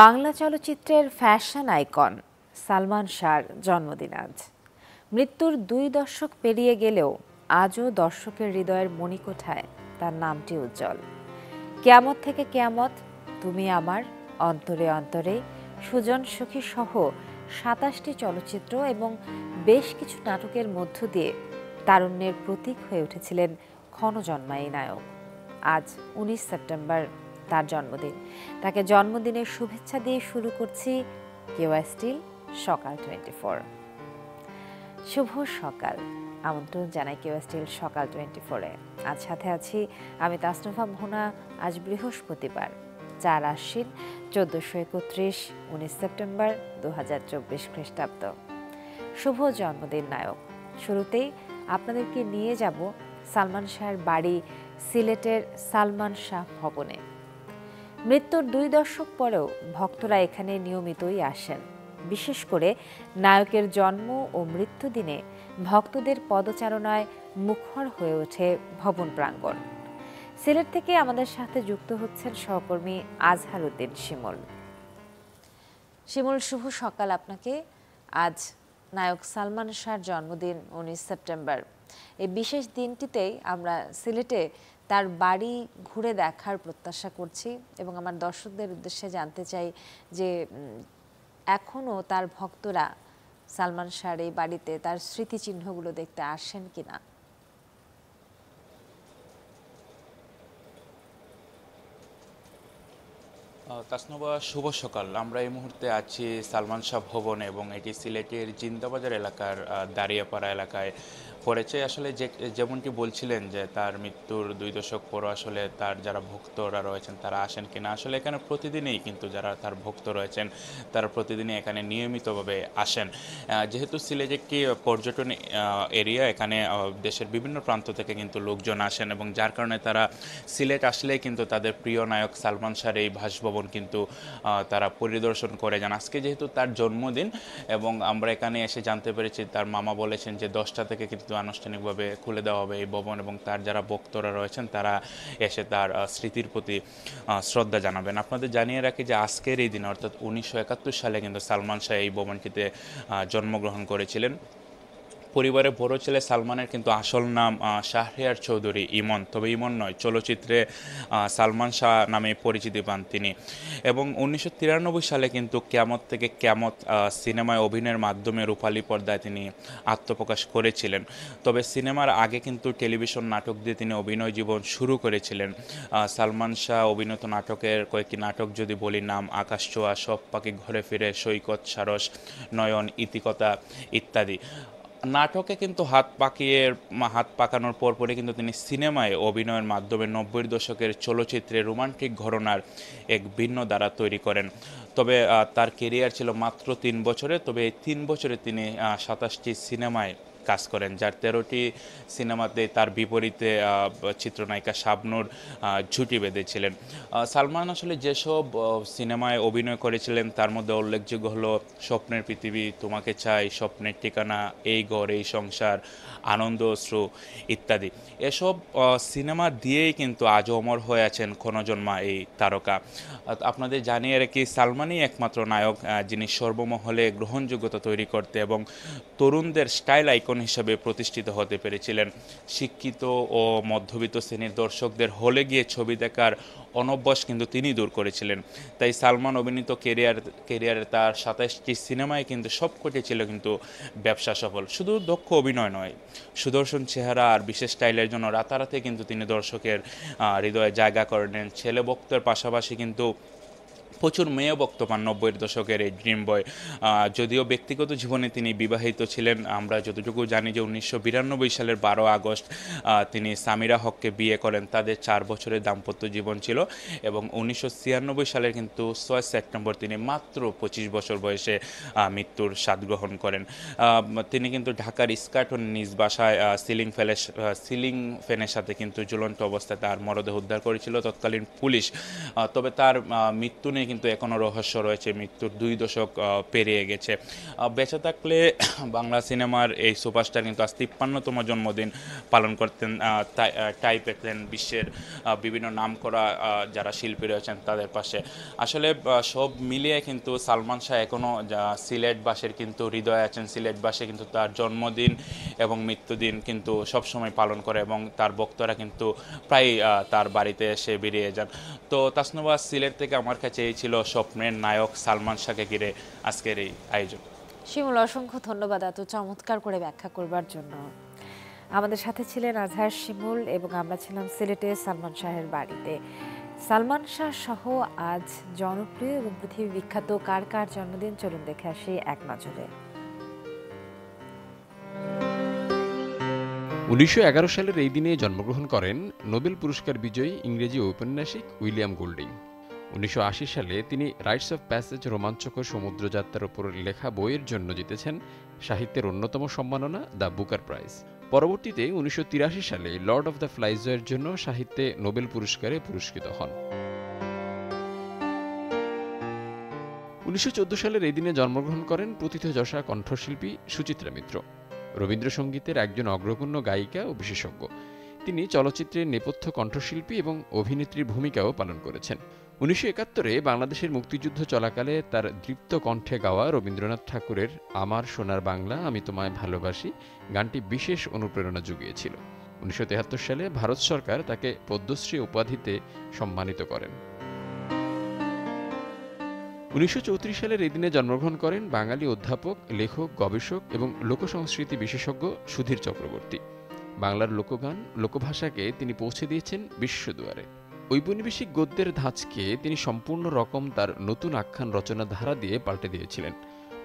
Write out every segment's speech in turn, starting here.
বাংলা চলচ্চিত্রের fashion icon Salman শাহর জন্মদিন আজ। মৃত্যুর 2 দশক পেরিয়ে গেলেও আজও দর্শকের হৃদয়ের মণিকোঠায় তার নামটি উজ্জ্বল। কিয়ামত থেকে কিয়ামত, তুমি আমার, অন্তরে অন্তরে, সুজন সখী সহ 27টি চলচ্চিত্র এবং বেশ কিছু নাটকের মধ্য দিয়ে তারুণ্যের প্রতীক হয়ে উঠেছিলেন ক্ষণজন্মায়ী নায়ক। আজ 19 সেপ্টেম্বর তার জন্মদিন। তাকে জন্মদিনের শুভেচ্ছা দিয়ে শুরু করছি কেওয়া স্টিল সকাল 24। শুভ সকাল, আমন্ত্রণ জানাই কেওয়া স্টিল সকাল 24-এ। আজ সাথে আছি আমি তাসনুফা মোহনা। আজ বৃহস্পতিবার 4 আশ্বিন 1431, 19 সেপ্টেম্বর 2024 খ্রিস্টাব্দ। শুভ জন্মদিন নায়ক। শুরুতেই আপনাদেরকে নিয়ে যাব সালমান শাহর বাড়ি সিলেটের সালমান শাহ ভবনে। মৃত্যুর 2 দশক পরেও ভক্তরা এখানে নিয়মিতই আসেন। বিশেষ করে নায়কের জন্ম ও মৃত্যু দিনে ভক্তদের পদচারণায় মুখর হয়ে ওঠে ভবন প্রাঙ্গণ। সিলেট থেকে আমাদের সাথে যুক্ত হচ্ছেন সহকর্মী আজহার উদ্দিন শিমুল। শিমুল, শুভ সকাল আপনাকে। আজ নায়ক সালমান শাহর জন্মদিন 19 সেপ্টেম্বর। এই বিশেষ দিনটিতেই আমরা সিলেটে তার বাড়ি ঘুরে দেখার প্রত্যাশা করছি এবং আমার দর্শকদের উদ্দেশ্যে জানতে চাই যে এখনও তার ভক্তরা সালমান শাহর এই বাড়িতে তার স্মৃতিচিহ্নগুলো দেখতে আসেন কিনা। তাসনুবা, শুভ সকাল। আমরা এই মুহূর্তে আছি সালমান শাহ ভবনে এবং এটি সিলেটের জিন্দাবাজার এলাকার দাঁড়িয়াপাড়া এলাকায় পড়েছে। আসলে যেমনটি বলছিলেন যে তার মৃত্যুর 2 দশক পরও আসলে তার যারা ভক্তরা রয়েছেন তারা আসেন কিনা। আসলে এখানে প্রতিদিনই কিন্তু যারা তার ভক্ত রয়েছেন তারা প্রতিদিনই এখানে নিয়মিতভাবে আসেন। যেহেতু সিলেট একটি পর্যটন এরিয়া, এখানে দেশের বিভিন্ন প্রান্ত থেকে কিন্তু লোকজন আসেন এবং যার কারণে তারা সিলেট আসলেই কিন্তু তাদের প্রিয় নায়ক সালমান শাহর এই বাসভবন কিন্তু তারা পরিদর্শন করে যান। আজকে যেহেতু তার জন্মদিন এবং আমরা এখানে এসে জানতে পেরেছি তার মামা বলেছেন যে 10টা থেকে কিন্তু আনুষ্ঠানিকভাবে খুলে দেওয়া হবে এই ভবন এবং তার যারা ভক্তরা রয়েছেন তারা এসে তার স্মৃতির প্রতি শ্রদ্ধা জানাবেন। আপনাদের জানিয়ে রাখি যে আজকের এই দিন অর্থাৎ 1971 সালে কিন্তু সালমান শাহ এই ভবনটিতে জন্মগ্রহণ করেছিলেন। পরিবারের বড় ছেলে সালমানের কিন্তু আসল নাম শাহরিয়ার চৌধুরী ইমন, তবে ইমন নয়, চলচ্চিত্রে সালমান শাহ নামে পরিচিতি পান তিনি। এবং 1993 সালে কিন্তু কিয়ামত থেকে কিয়ামত সিনেমায় অভিনয়ের মাধ্যমে রূপালী পর্দায় তিনি আত্মপ্রকাশ করেছিলেন। তবে সিনেমার আগে কিন্তু টেলিভিশন নাটক দিয়ে তিনি অভিনয় জীবন শুরু করেছিলেন। সালমান শাহ অভিনীত নাটকের কয়েকটি নাটক যদি বলি, নাম, আকাশছোঁয়া, সব পাখি ঘরে ফিরে, সৈকত, সারস, নয়ন, ইতিকথা ইত্যাদি। নাটকে কিন্তু হাত পাকানোর পরপরই কিন্তু তিনি সিনেমায় অভিনয়ের মাধ্যমে 90-এর দশকের চলচ্চিত্রে রোমান্টিক ঘরানার এক ভিন্ন ধারা তৈরি করেন। তবে তার কেরিয়ার ছিল মাত্র 3 বছরে। তবে এই 3 বছরে তিনি 27টি সিনেমায় কাজ করেন, যার 13টি সিনেমাতে তার বিপরীতে চিত্রনায়িকা শাবনূর জুটি বেঁধেছিলেন। সালমান আসলে যেসব সিনেমায় অভিনয় করেছিলেন তার মধ্যে উল্লেখযোগ্য হলো স্বপ্নের পৃথিবী, তোমাকে চাই, স্বপ্নের ঠিকানা, এই ঘর এই সংসার, আনন্দ অশ্রু ইত্যাদি। এসব সিনেমা দিয়েই কিন্তু আজও অমর হয়ে আছেন ক্ষণজন্মা এই তারকা। আপনাদের জানিয়ে রাখি, সালমানই একমাত্র নায়ক যিনি সর্বমহলে গ্রহণযোগ্যতা তৈরি করতে এবং তরুণদের স্টাইল আইকন হিসেবে প্রতিষ্ঠিত হতে পেরেছিলেন। শিক্ষিত ও মধ্যবিত্ত শ্রেণীর দর্শকদের হলে গিয়ে ছবি দেখার অনভ্যাস কিন্তু তিনি দূর করেছিলেন। তাই সালমান অভিনীত কেরিয়ারে তার 27টি সিনেমায় কিন্তু সবকটি ছিল কিন্তু ব্যবসা সফল। শুধু দক্ষ অভিনয় নয়, সুদর্শন চেহারা আর বিশেষ স্টাইলের জন্য রাতারাতি কিন্তু তিনি দর্শকের হৃদয়ে জায়গা করে নেন। ছেলে ভক্তের পাশাপাশি কিন্তু প্রচুর মেয়ে ভক্ত পান 90-এর দশকের এই ড্রিম বয়। যদিও ব্যক্তিগত জীবনে তিনি বিবাহিত ছিলেন, আমরা যতটুকু জানি যে 1992 সালের 12 আগস্ট তিনি সামিরা হককে বিয়ে করেন। তাদের 4 বছরের দাম্পত্য জীবন ছিল এবং 1996 সালের কিন্তু 6 সেপ্টেম্বর তিনি মাত্র 25 বছর বয়সে মৃত্যুর স্বাদ গ্রহণ করেন। তিনি কিন্তু ঢাকার ইস্কাটন নিজ বাসায় সিলিং ফ্যানের সাথে কিন্তু ঝুলন্ত অবস্থায় তার মরদেহ উদ্ধার করেছিল তৎকালীন পুলিশ। তবে তার মৃত্যু নিয়ে কিন্তু এখনও রহস্য রয়েছে। মৃত্যুর 2 দশক পেরিয়ে গেছে। বেঁচে থাকলে বাংলা সিনেমার এই সুপারস্টার কিন্তু আজ 53তম জন্মদিন পালন করতেন। টাই পেতেন বিশ্বের বিভিন্ন নামকরা যারা শিল্পী রয়েছেন তাদের পাশে। আসলে সব মিলিয়ে কিন্তু সালমান শাহ এখনও সিলেটবাসীর কিন্তু হৃদয়ে আছেন। সিলেটবাসী কিন্তু তার জন্মদিন এবং মৃত্যুদিন কিন্তু সবসময় পালন করে এবং তার ভক্তরা কিন্তু প্রায় তার বাড়িতে এসে বেরিয়ে যান। তো তাসনুবা, সিলেট থেকে আমার কাছে এই ছিল স্বপ্নের নায়ক সালমান শাহকে ঘিরে আজকের এই আয়োজন। শিমুল, অসংখ্য ধন্যবাদ এত চমৎকার করে ব্যাখ্যা করবার জন্য। আমাদের সাথে ছিলেন আজহার শিমুল এবং আমরা ছিলাম সিলেটে সালমান শাহের বাড়িতে। সালমান শাহ সহ আজ জনপ্রিয় এবং পৃথিবী বিখ্যাত কার কার জন্মদিন, চলুন দেখে আসি এক নজরে। 1911 সালের এই দিনে জন্মগ্রহণ করেন নোবেল পুরস্কার বিজয়ী ইংরেজি ঔপন্যাসিক উইলিয়াম গোল্ডিং। 1980 সালে তিনি রাইটস অফ প্যাসেজ রোমাঞ্চকর সমুদ্রযাত্রার উপর লেখা বইয়ের জন্য জিতেছেন সাহিত্যের অন্যতম সম্মাননা দ্য বুকার প্রাইজ। পরবর্তীতে 1983 সালে লর্ড অফ দ্য ফ্লাইজের জন্য সাহিত্যে নোবেল পুরস্কারে পুরস্কৃত হন। 1914 সালের এই দিনে জন্মগ্রহণ করেন প্রথিতযশা কণ্ঠশিল্পী সুচিত্রা মিত্র, রবীন্দ্রসঙ্গীতের একজন অগ্রগণ্য গায়িকা ও বিশেষজ্ঞ। তিনি চলচ্চিত্রের নেপথ্য কণ্ঠশিল্পী এবং অভিনেত্রীর ভূমিকাও পালন করেছেন। 1971-এ বাংলাদেশের মুক্তিযুদ্ধ চলাকালে তার দৃপ্ত কণ্ঠে গাওয়া রবীন্দ্রনাথ ঠাকুরের আমার সোনার বাংলা আমি তোমায় ভালোবাসি গানটি বিশেষ অনুপ্রেরণা জুগিয়েছিল। 1973 সালে ভারত সরকার তাকে পদ্মশ্রী উপাধিতে সম্মানিত করেন। 1934 সালের এই দিনে জন্মগ্রহণ করেন বাঙালি অধ্যাপক, লেখক, গবেষক এবং লোকসংস্কৃতি বিশেষজ্ঞ সুধীর চক্রবর্তী। বাংলার লোকগান, লোকভাষাকে তিনি পৌঁছে দিয়েছেন বিশ্বদুয়ারে। ঔপনিবেশিক গদ্যের ধাঁচকে তিনি সম্পূর্ণ রকম তার নতুন আখ্যান রচনা ধারা দিয়ে পাল্টে দিয়েছিলেন।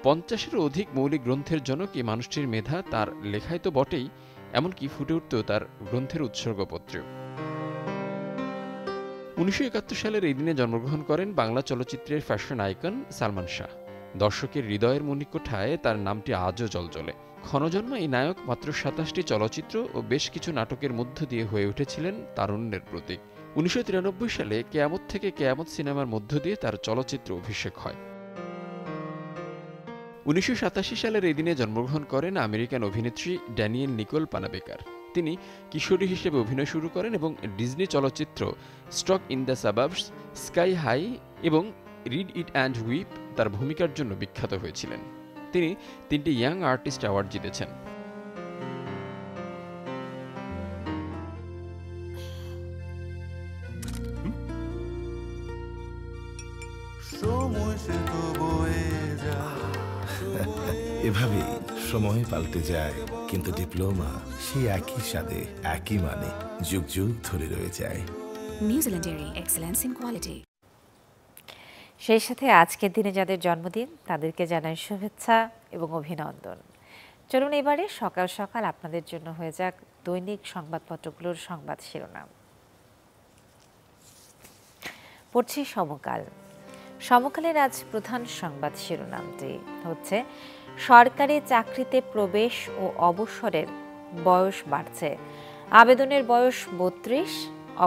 50-এরও অধিক মৌলিক গ্রন্থের জনক এই মানুষটির মেধা তার লেখায় তো বটেই, এমনকি ফুটে উঠত তার গ্রন্থের উৎসর্গপত্রেও। 1971 সালের এই দিনে জন্মগ্রহণ করেন বাংলা চলচ্চিত্রের ফ্যাশন আইকন সালমান শাহ। দর্শকের হৃদয়ের মণিকোঠায় তার নামটি আজও জ্বলজ্বলে। ক্ষণজন্মা এই নায়ক মাত্র 27টি চলচ্চিত্র ও বেশ কিছু নাটকের মধ্য দিয়ে হয়ে উঠেছিলেন তারুণ্যের প্রতীক। 1993 সালে কেয়ামত থেকে কেয়ামত সিনেমার মধ্য দিয়ে তার চলচ্চিত্র অভিষেক হয়। 1987 সালের এই দিনে জন্মগ্রহণ করেন আমেরিকান অভিনেত্রী ড্যানিয়েল নিকোল পানাবেকার। তিনি কিশোরী হিসেবে অভিনয় শুরু করেন এবং ডিজনি চলচ্চিত্র stuck in the suburbs, sky high এবং রিড ইট অ্যান্ড হুইপ তার ভূমিকার জন্য বিখ্যাত হয়েছিলেন। তিনি 3টি ইয়াং আর্টিস্ট অ্যাওয়ার্ড জিতেছেন। এভাবেই সময় পাল্টে যায়, কিন্তু ডিপ্লোমা সেই একই স্বাদে, একই মানে যুগ যুগ ধরে রয়ে যায়। New Zealand dairy, excellence in quality. সেই সাথে আজকের দিনে যাদের জন্মদিন তাদেরকে জানাই শুভেচ্ছা এবং অভিনন্দন। চলুন এবারে সকাল সকাল আপনাদের জন্য হয়ে যাক দৈনিক সংবাদপত্রগুলোর সংবাদ শিরোনাম। পড়ছি সমকাল। সমকালের আজ প্রধান সংবাদ শিরোনামটি হচ্ছে সরকারি চাকরিতে প্রবেশ ও অবসরের বয়স বাড়ছে। আবেদনের বয়স 32,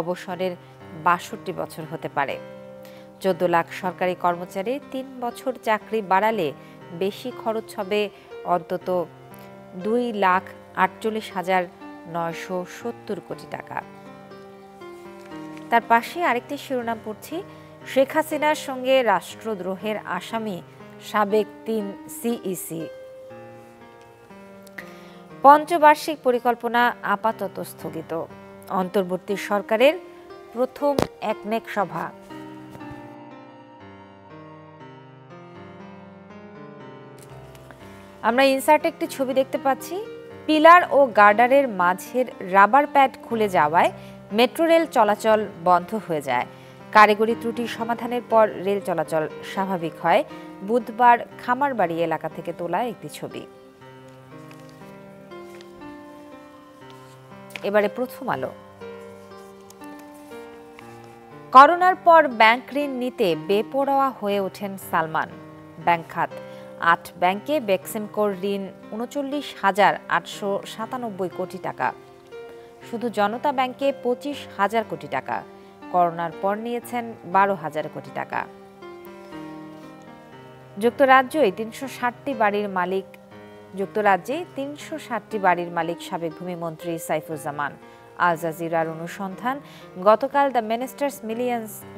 অবসরের 62 বছর হতে পারে। 14 লাখ সরকারি কর্মচারী 3 বছর চাকরি বাড়ালে বেশি খরচ হবে অন্তত 2,48,970 কোটি টাকা। তার পাশে আরেকটি শিরোনাম পড়ছি শেখ হাসিনার সঙ্গে রাষ্ট্রদ্রোহের আসামি সাবেক 3 সিইসি। পঞ্চবার্ষিক পরিকল্পনা আপাতত স্থগিত। অন্তর্বর্তী সরকারের প্রথম একনেক সভা। আমরা ইনসার্টে একটি ছবি দেখতে পাচ্ছি। পিলার ও গার্ডারের মাঝের রাবার প্যাড খুলে যাওয়ায় মেট্রো রেল চলাচল বন্ধ হয়ে যায়। কারিগরি ত্রুটির সমাধানের পর রেল চলাচল স্বাভাবিক হয়। বুধবার খামারবাড়ি এলাকা থেকে তোলা একটি ছবি। এবারে প্রথম আলো। করোনার পর ব্যাংক ঋণ নিতে বেপরোয়া হয়ে ওঠেন সালমান। ব্যাংক খাত 8 ব্যাংকে বেক্সিমকোর ঋণ 39,897 কোটি টাকা। শুধু জনতা ব্যাংকে 25,000 কোটি টাকা। করোনার পর নিয়েছেন 12,000 কোটি টাকা। যুক্তরাজ্যে 360টি বাড়ির মালিক সাবেক ভূমিমন্ত্রী সাইফুজ্জামান। আল জাজিরার অনুসন্ধান। গতকাল দ্য মিনিস্টার্স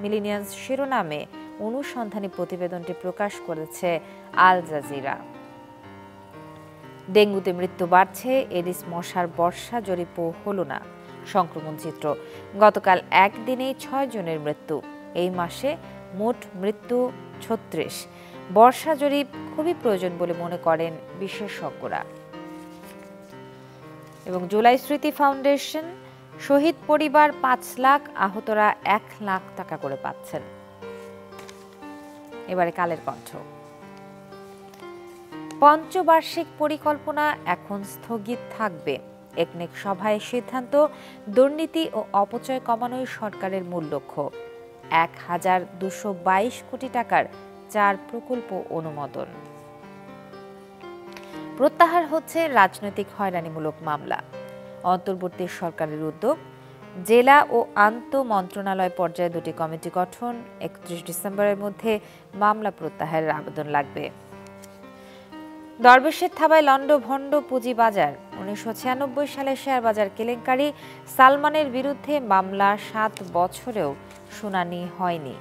মিলিনিয়ান্স শিরোনামে অনুসন্ধানী প্রতিবেদনটি প্রকাশ করেছে আল জাজিরা। ডেঙ্গুতে মৃত্যু বাড়ছে, এডিস মশার বর্ষা জরিপও হল না। সংক্রমণ চিত্র। গতকাল একদিনেই 6 জনের মৃত্যু। এই মাসে মোট মৃত্যু 36। বর্ষা জরিপ খুবই প্রয়োজন বলে মনে করেন বিশেষজ্ঞরা। এবং জুলাই স্মৃতি ফাউন্ডেশন, শহীদ পরিবার 5 লাখ, আহতরা 1 লাখ টাকা করে পাচ্ছেন। এবারে কালের কণ্ঠ। পঞ্চবার্ষিক পরিকল্পনা এখন স্থগিত থাকবে। একনেক সভায় সিদ্ধান্ত, দুর্নীতি ও অপচয় কমানোই সরকারের মূল লক্ষ্য। 1222 কোটি টাকার 4 প্রকল্প অনুমোদন। প্রত্যাহার হচ্ছে রাজনৈতিক হয়রানিমূলক মামলা। অন্তর্বর্তী সরকারের উদ্যোগ। জেলা ও আন্তঃ মন্ত্রণালয় পর্যায়ে 2টি কমিটি গঠন। 31 ডিসেম্বরের মধ্যে মামলা প্রত্যাহারের আবেদন লাগবে। দরবেশের থাবায় লন্ডভন্ড পুঁজিবাজার। 1996 সালে শেয়ার বাজার কেলেঙ্কারি। সালমানের বিরুদ্ধে মামলা 7 বছরেও শুনানি হয়নি।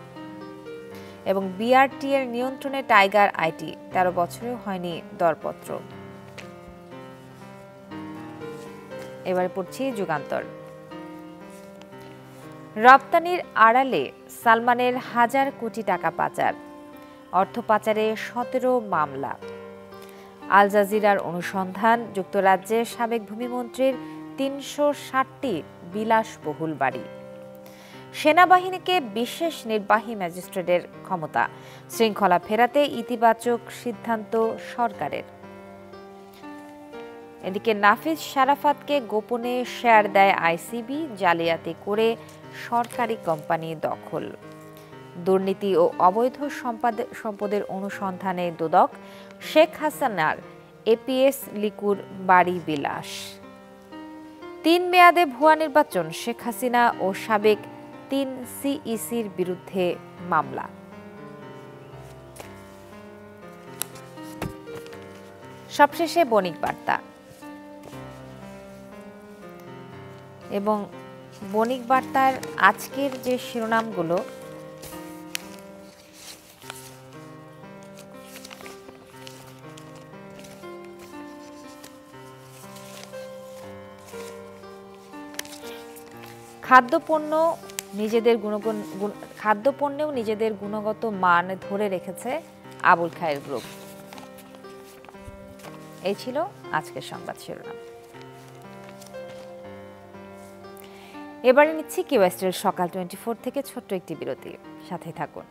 এবং বিআরটি এর নিয়ন্ত্রণে টাইগার আইটি, 13 বছরেও হয়নি দরপত্র। এবারে পড়ছি যুগান্তর। রপ্তানির আড়ালে সালমানের 1000 কোটি টাকা পাচার। অর্থ পাচারে 17 মামলা। আল জাজিরার অনুসন্ধান। যুক্তরাজ্যে সাবেক ভূমিমন্ত্রীর 360টি বিলাসবহুল বাড়ি। সেনাবাহিনীকে বিশেষ নির্বাহী ম্যাজিস্ট্রেটের ক্ষমতা। শৃঙ্খলা ফেরাতে ইতিবাচক সিদ্ধান্ত সরকারের। এদিকে নাফিজ শারাফাতকে গোপনে শেয়ার দেয় আইসিবি, জালিয়াতি করে সরকারি কোম্পানি দখল। দুর্নীতি ও অবৈধ সম্পদের অনুসন্ধানে দুদক। শেখ হাসিনার এপিএস লিকুর বাড়ি বিলাস। 3 মেয়াদে ভুয়া নির্বাচন। শেখ হাসিনা ও সাবেক 3 সিইসির বিরুদ্ধে মামলা। সবশেষে বণিক বার্তা। এবং বণিক বার্তার আজকের যে শিরোনামগুলো, খাদ্যপণ্যেও নিজেদের গুণগত মান ধরে রেখেছে আবুল খায়ের গ্রুপ। এই ছিল আজকের সংবাদ শিরোনাম। এবারে নিচ্ছি কিউএসটির সকাল 24 থেকে ছোট্ট একটি বিরতি। সাথে থাকুন।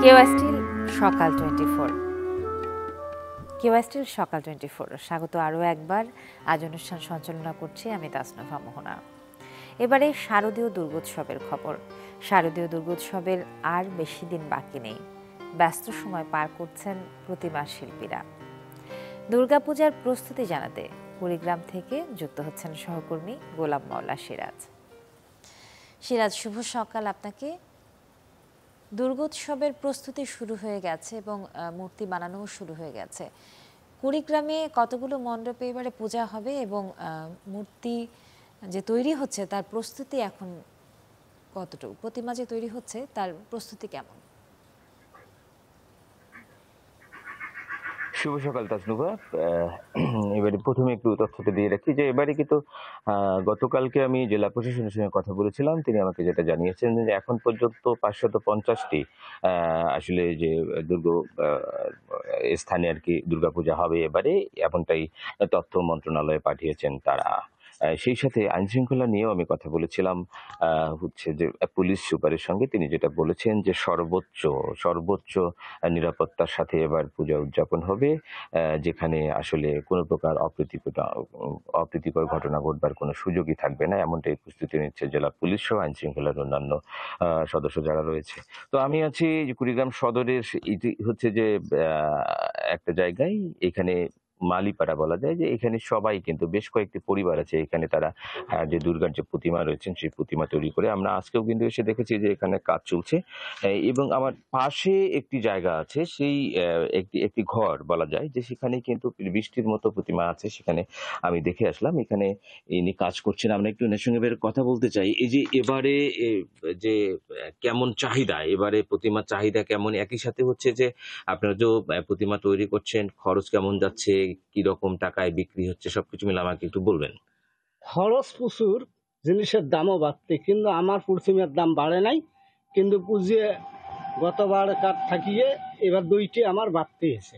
কিউএসটির সকাল 24 স্বাগত আরও একবার। আজ অনুষ্ঠান সঞ্চালনা করছি আমি তাসনুভা মোহনা। এবারে শারদীয় দুর্গোৎসবের খবর। শারদীয় দুর্গোৎসবের আর বেশি দিন বাকি নেই। ব্যস্ত সময় পার করছেন প্রতিমা শিল্পীরা। দুর্গাপূজার প্রস্তুতি জানাতে কুড়িগ্রাম থেকে যুক্ত হচ্ছেন সহকর্মী গোলাম মাওলা সিরাজ। সিরাজ, শুভ সকাল আপনাকে। দুর্গোৎসবের প্রস্তুতি শুরু হয়ে গেছে এবং মূর্তি বানানোও শুরু হয়ে গেছে। কুড়িগ্রামে কতগুলো মণ্ডপে এবারে পূজা হবে এবং মূর্তি যে তৈরি হচ্ছে তার প্রস্তুতি এখন কতটুকু? প্রতিমা যে তৈরি হচ্ছে তার প্রস্তুতি কেমন? শুভ সকাল তাসনুভা। এবারে প্রথমে একটু তথ্যটা দিয়ে রাখি যে এবারে কিন্তু গতকালকে আমি জেলা প্রশাসনের সঙ্গে কথা বলেছিলাম। তিনি আমাকে যেটা জানিয়েছেন যে এখন পর্যন্ত 550টি আসলে যে স্থানে আর কি দুর্গাপূজা হবে এবারে, এমনটাই তথ্য মন্ত্রণালয়ে পাঠিয়েছেন তারা। সেই সাথে আইনশৃঙ্খলা নিয়েও আমি কথা বলেছিলাম হচ্ছে যে পুলিশ সুপারের সঙ্গে। তিনি যেটা বলেছেন যে সর্বোচ্চ নিরাপত্তার সাথে এবার পূজা উদযাপন হবে, যেখানে আসলে কোনো প্রকার অপ্রীতিকর ঘটনা ঘটবার কোনো সুযোগই থাকবে না, এমনটাই প্রস্তুতি নিচ্ছে জেলা পুলিশ সহ আইনশৃঙ্খলার অন্যান্য সদস্য যারা রয়েছে। তো আমি আছি কুড়িগ্রাম সদরের হচ্ছে যে একটা জায়গায়, এখানে মালিপাড়া বলা যায়, যে এখানে সবাই কিন্তু বেশ কয়েকটি পরিবার আছে এখানে, তারা যে দুর্গার যে প্রতিমা রয়েছেন সেই প্রতিমা তৈরি করে। আমরা আজকেও কিন্তু এসে দেখেছি যে এখানে কাজ চলছে। এবং আমার পাশে একটি জায়গা আছে, সেই একটি একটি ঘর বলা যায়, যে সেখানে কিন্তু বৃষ্টির মতো প্রতিমা আছে, সেখানে আমি দেখে আসলাম। এখানে ইনি কাজ করছেন, আমরা একটু এনার সঙ্গে কথা বলতে চাই। এই যে এবারে যে কেমন চাহিদা, এবারে প্রতিমার চাহিদা কেমন, একই সাথে হচ্ছে যে আপনারা যে প্রতিমা তৈরি করছেন খরচ কেমন যাচ্ছে, কি রকম টাকায় বিক্রি হচ্ছে, সবকিছু মিলে আমাকে একটু বলবেন। খরচ প্রচুর, জিনিসের দামও বাড়তে, কিন্তু আমার প্রতিমার দাম বাড়ে নাই, কিন্তু পুঁজিয়ে গতবার কাঠ থাকিয়ে এবার দুইটে আমার বাড়তে এসে,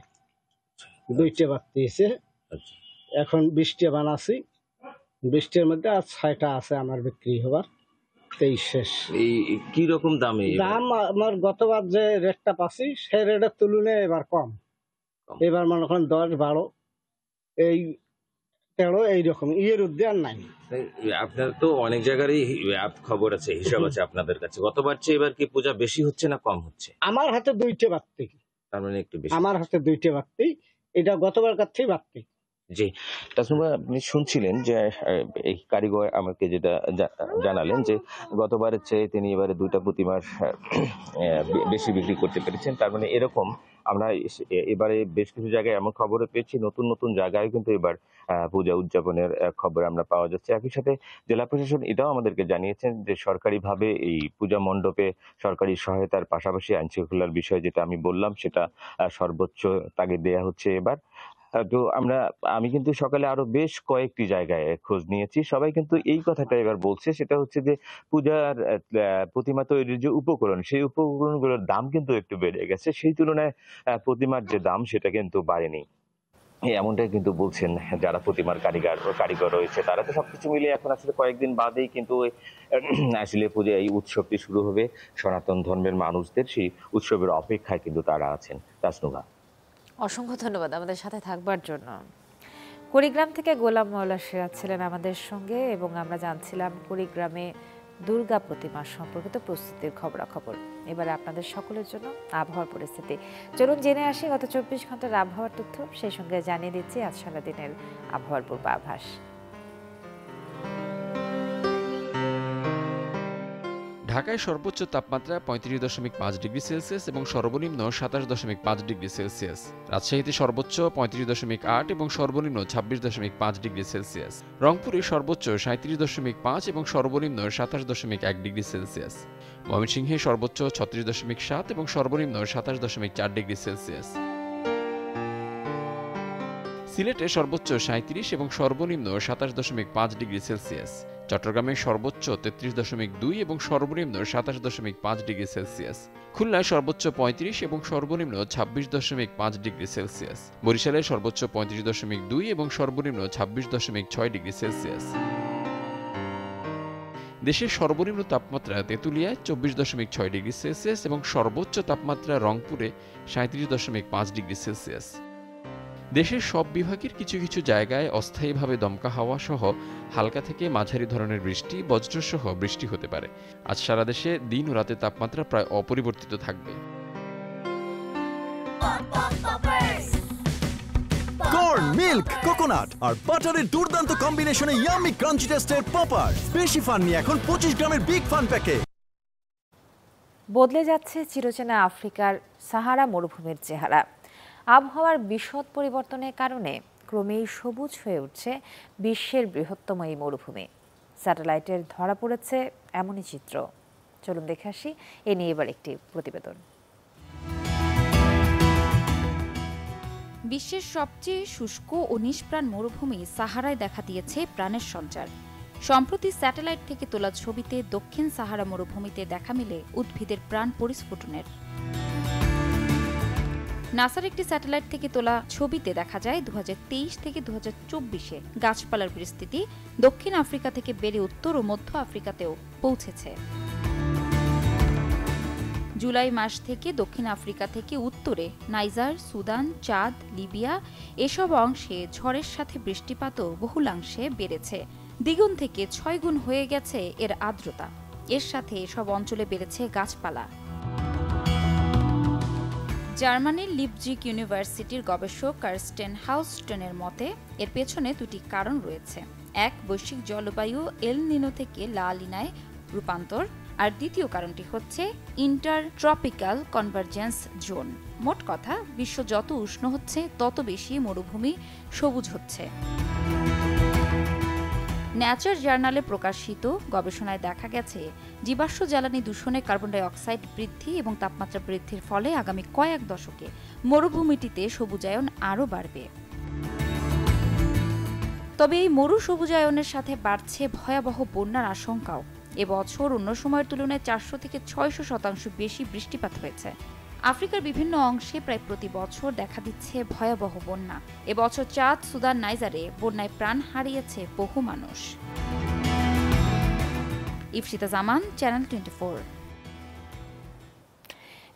দুইটে বাড়তে এসে আচ্ছা, এখন 20টে বানাচ্ছি, 20টের মধ্যে আর 6টা আছে আমার বিক্রি হবার, 23 শেষ। এই কি রকম দামে? দাম আমার গতবার যে রেটটা পাচ্ছি সেই রেটের তুলনায় এবার কম। এবার মনে করেন 10-12 এই 13 এইরকম, ইয়ের উদ্যান নাই। আপনার তো অনেক জায়গারই খবর আছে, হিসাব আছে আপনাদের কাছে। গতবার চেয়ে এবার কি পূজা বেশি হচ্ছে না কম হচ্ছে? আমার হাতে 2টে বাড়তি, তার মানে একটু বেশি। আমার হাতে 2টে বাড়তি, এটা গতবার কাছ থেকেই বাড়তি। জি, তাছাড়া আপনি শুনছিলেন যে এই কারিগর আমাকে যেটা জানালেন যে গতবারের চেয়ে তিনি এবারে 2টা প্রতিমার বেশি বিক্রি করতে পেরেছেন। তার মানে এরকম আমরা এবারে বেশ কিছু জায়গায় এমন খবরও পেয়েছি, নতুন নতুন জায়গায় কিন্তু এবার পূজা উদযাপনের খবর আমরা পাওয়া যাচ্ছে। একই সাথে জেলা প্রশাসন এটাও আমাদেরকে জানিয়েছেন যে সরকারিভাবে এই পূজা মণ্ডপে সরকারি সহায়তার পাশাপাশি আইন শৃঙ্খলার বিষয় যেটা আমি বললাম সেটা সর্বোচ্চ তাগিদ দেওয়া হচ্ছে এবার। তো আমি কিন্তু সকালে আরো বেশ কয়েকটি জায়গায় খোঁজ নিয়েছি, সবাই কিন্তু এই কথাটা এবার বলছে, সেটা হচ্ছে যে পূজার প্রতিমা তৈরির যে উপকরণ, সেই উপকরণগুলোর দাম কিন্তু একটু বেড়ে গেছে, সেই তুলনায় প্রতিমার যে দাম সেটা কিন্তু বাড়েনি। এমনটাই কিন্তু বলছেন যারা প্রতিমার কারিগর রয়েছে তারা। তো সবকিছু মিলিয়ে এখন আসলে কয়েকদিন বাদেই কিন্তু আসলে পূজা এই উৎসবটি শুরু হবে। সনাতন ধর্মের মানুষদের সেই উৎসবের অপেক্ষায় কিন্তু তারা আছেন। তাসনুভা, অসংখ্য ধন্যবাদ আমাদের সাথে থাকবার জন্য। কুড়িগ্রাম থেকে গোলাম মওলা সিরাজ ছিলেন আমাদের সঙ্গে এবং আমরা জানছিলাম কুড়িগ্রামে দুর্গা প্রতিমা সম্পর্কিত প্রস্তুতির খবরাখবর। এবারে আপনাদের সকলের জন্য আবহাওয়ার পরিস্থিতি। চলুন জেনে আসি গত 24 ঘন্টার আবহাওয়ার তথ্য, সেই সঙ্গে জানিয়ে দিচ্ছি আজ সারাদিনের আবহাওয়ার পূর্বাভাস। ঢাকায় সর্বোচ্চ তাপমাত্রা 35.5 ডিগ্রি সেলসিয়াস এবং সর্বনিম্ন 27.5 ডিগ্রি সেলসিয়াস। রাজশাহীতে সর্বোচ্চ 35.8 এবং সর্বনিম্ন 26.5 ডিগ্রি সেলসিয়াস। রংপুরে সর্বোচ্চ 37.5 এবং সর্বনিম্ন 27.1 ডিগ্রি সেলসিয়াস। ময়মনসিংহে সর্বোচ্চ 36.7 এবং সর্বনিম্ন 27.4 ডিগ্রি সেলসিয়াস। সিলেটে সর্বোচ্চ 37 এবং সর্বনিম্ন 27.5 ডিগ্রি সেলসিয়াস। চট্টগ্রামে সর্বোচ্চ 33.2 এবং সর্বনিম্ন 27.5 ডিগ্রি সেলসিয়াস। খুলনায় সর্বোচ্চ 35 এবং সর্বনিম্ন 26.5 ডিগ্রি সেলসিয়াস। বরিশালে সর্বোচ্চ 35.2 এবং সর্বনিম্ন 26.6 ডিগ্রি সেলসিয়াস। দেশের সর্বনিম্ন তাপমাত্রা তেঁতুলিয়ায় 24.6 ডিগ্রি সেলসিয়াস এবং সর্বোচ্চ তাপমাত্রা রংপুরে 37.5 ডিগ্রি সেলসিয়াস। দেশের সব বিভাগের কিছু কিছু জায়গায় অস্থায়ীভাবে দমকা হাওয়া সহ হালকা থেকে মাঝারি ধরনের বৃষ্টি, বজ্রসহ বৃষ্টি হতে পারে। আজ সারা দেশে দিন ও রাতের তাপমাত্রা প্রায় অপরিবর্তিত থাকবে। কর্ন, মিল্ক, কোকোনাট আর বাটারের দুর্দান্ত কম্বিনেশনে ইয়াম্মি ক্রাঞ্চি টেস্টের পপার। বেশি ফান নিয়ে এখন 25 গ্রামের বিগ ফান প্যাকে। বদলে যাচ্ছে চিরচেনা আফ্রিকার সাহারা মরুভূমির চেহারা। আবহাওয়ার বিশদ পরিবর্তনের কারণে ক্রমেই সবুজ হয়ে উঠছে বিশ্বের বৃহত্তম এই মরুভূমি। স্যাটেলাইটের ধরা পড়েছে এমনই চিত্র। চলুন দেখে আসি এ নিয়ে এবার একটি প্রতিবেদন। বিশ্বের সবচেয়ে শুষ্ক ও নিষ্প্রাণ মরুভূমি সাহারায় দেখা দিয়েছে প্রাণের সঞ্চার। সম্প্রতি স্যাটেলাইট থেকে তোলা ছবিতে দক্ষিণ সাহারা মরুভূমিতে দেখা মিলে উদ্ভিদের প্রাণ পরিস্ফুটনের। নাসার একটি স্যাটেলাইট থেকে তোলা ছবিতে দেখা যায় 2023 থেকে 2024-এ গাছপালার বিস্তৃতি দক্ষিণ আফ্রিকা থেকে বেড়ে উত্তর ও মধ্য আফ্রিকাতেও পৌঁছেছে। জুলাই মাস থেকে দক্ষিণ আফ্রিকা থেকে উত্তরে নাইজার, সুদান, চাদ, লিবিয়া এসব অংশে ঝড়ের সাথে বৃষ্টিপাতও বহুলাংশে বেড়েছে। দ্বিগুণ থেকে 6 গুণ হয়ে গেছে এর আর্দ্রতা। এর সাথে এসব অঞ্চলে বেড়েছে গাছপালা। জার্মানির লিপজিগ ইউনিভার্সিটির গবেষক কার্স্টেন হাউস্টনের মতে এর পেছনে দুটি কারণ রয়েছে। এক, বৈশ্বিক জলবায়ু এল নিনো থেকে লা লিনায় রূপান্তর, আর দ্বিতীয় কারণটি হচ্ছে ইন্টারট্রপিক্যাল কনভার্জেন্স জোন। মোট কথা, বিশ্ব যত উষ্ণ হচ্ছে তত বেশি মরুভূমি সবুজ হচ্ছে। নেচার জার্নালে প্রকাশিত গবেষণায় দেখা গেছে জীবাশ্ম জ্বালানি দূষণে কার্বন ডাই অক্সাইড বৃদ্ধি এবং তাপমাত্রা বৃদ্ধির ফলে আগামী কয়েক দশকে মরুভূমিটিতে সবুজায়ন আরও বাড়বে। তবে এই মরু সবুজায়নের সাথে বাড়ছে ভয়াবহ বন্যার আশঙ্কাও। এবছর অন্য সময়ের তুলনায় 400 থেকে 600% বেশি বৃষ্টিপাত হয়েছে। আফ্রিকার বিভিন্ন অংশে প্রায় প্রতি বছর দেখা দিচ্ছে ভয়াবহ বন্যা। এবছর চাদ, সুদান, নাইজারে বন্যায় প্রাণ হারিয়েছে বহু মানুষ। ইফশিতা জামান, চ্যানেল 24।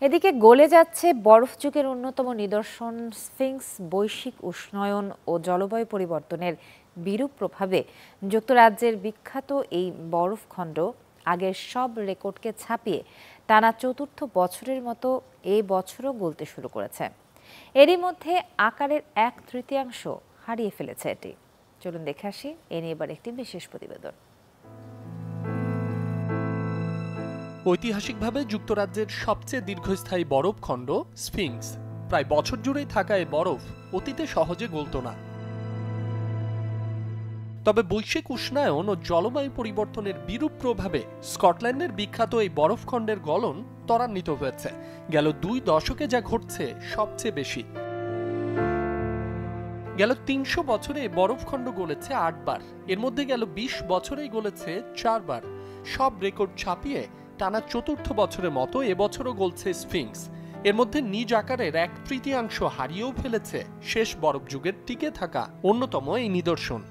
এদিকে গলে যাচ্ছে বরফ যুগের অন্যতম নিদর্শন স্ফিংস। বৈশ্বিক উষ্ণায়ন ও জলবায়ু পরিবর্তনের বিরূপ প্রভাবে যুক্তরাজ্যের বিখ্যাত এই বরফখণ্ড আগের সব রেকর্ডকে ছাপিয়ে টানা চতুর্থ বছরের মতো এই বছরও গলতে শুরু করেছে। এরই মধ্যে আকারের 1/3 হারিয়ে ফেলেছে এটি। চলুন দেখে আসি এ নিয়ে এবার একটি বিশেষ প্রতিবেদন। ঐতিহাসিকভাবে যুক্তরাজ্যের সবচেয়ে দীর্ঘস্থায়ী বরফখণ্ড স্ফিংস। প্রায় বছর জুড়েই থাকা এই বরফ অতীতে সহজে গলত না। তবে বৈশ্বিক উষ্ণায়ন ও জলবায়ু পরিবর্তনের বিরূপ প্রভাবে স্কটল্যান্ডের বিখ্যাত এই বরফখণ্ডের গলন ত্বরান্বিত হয়েছে। গেল 2 দশকে যা ঘটছে সবচেয়ে বেশি। গেল 300 বছরে বরফখণ্ড গলেছে 8 বার, এর মধ্যে গেল 20 বছরেই গলেছে 4 বার। সব রেকর্ড ছাপিয়ে টানা চতুর্থ বছরের মতো এবছরও গলছে স্ফিংস। এর মধ্যে নিজ আকারের 1/3 হারিয়েও ফেলেছে শেষ বরফ যুগের টিকে থাকা অন্যতম এই নিদর্শন।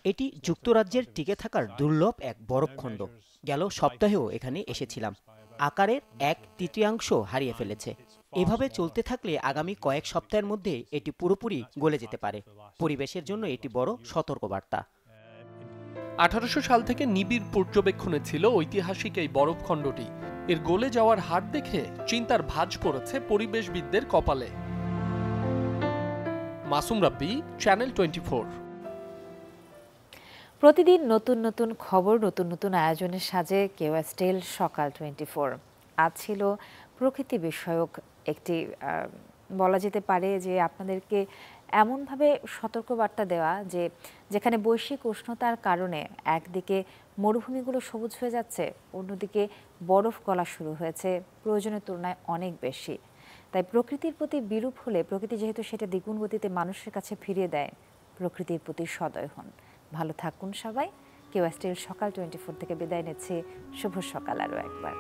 এটি যুক্তরাজ্যের টিকে থাকার দুর্লভ এক বরফখণ্ড। গেল সপ্তাহেও এখানে এসেছিলাম। আকারের 1/3 হারিয়ে ফেলেছে। এভাবে চলতে থাকলে আগামী কয়েক সপ্তাহের মধ্যে এটি পুরোপুরি গলে যেতে পারে। পরিবেশের জন্য এটি বড় সতর্কবার্তা। 1800 সাল থেকে নিবিড় পর্যবেক্ষণে ছিল ঐতিহাসিক এই বরফখণ্ডটি। এর গলে যাওয়ার হার দেখে চিন্তার ভাঁজ পড়েছে পরিবেশবিদদের কপালে। মাসুম রাব্বি, চ্যানেল 24। প্রতিদিন নতুন নতুন খবর, নতুন নতুন আয়োজনের সাজে কেওয়াস্টেল সকাল 24। আজ ছিল প্রকৃতি বিষয়ক একটি, বলা যেতে পারে যে আপনাদেরকে এমনভাবে সতর্কবার্তা দেওয়া যে যেখানে বৈশ্বিক উষ্ণতার কারণে একদিকে মরুভূমিগুলো সবুজ হয়ে যাচ্ছে, অন্যদিকে বরফ গলা শুরু হয়েছে প্রয়োজনের তুলনায় অনেক বেশি। তাই প্রকৃতির প্রতি বিরূপ হলে প্রকৃতি যেহেতু সেটা দ্বিগুণ গতিতে মানুষের কাছে ফিরিয়ে দেয়, প্রকৃতির প্রতি সদয় হন। ভালো থাকুন সবাই। কেওয়াস্টেল সকাল 24 থেকে বিদায় নিচ্ছি। শুভ সকাল আরও একবার।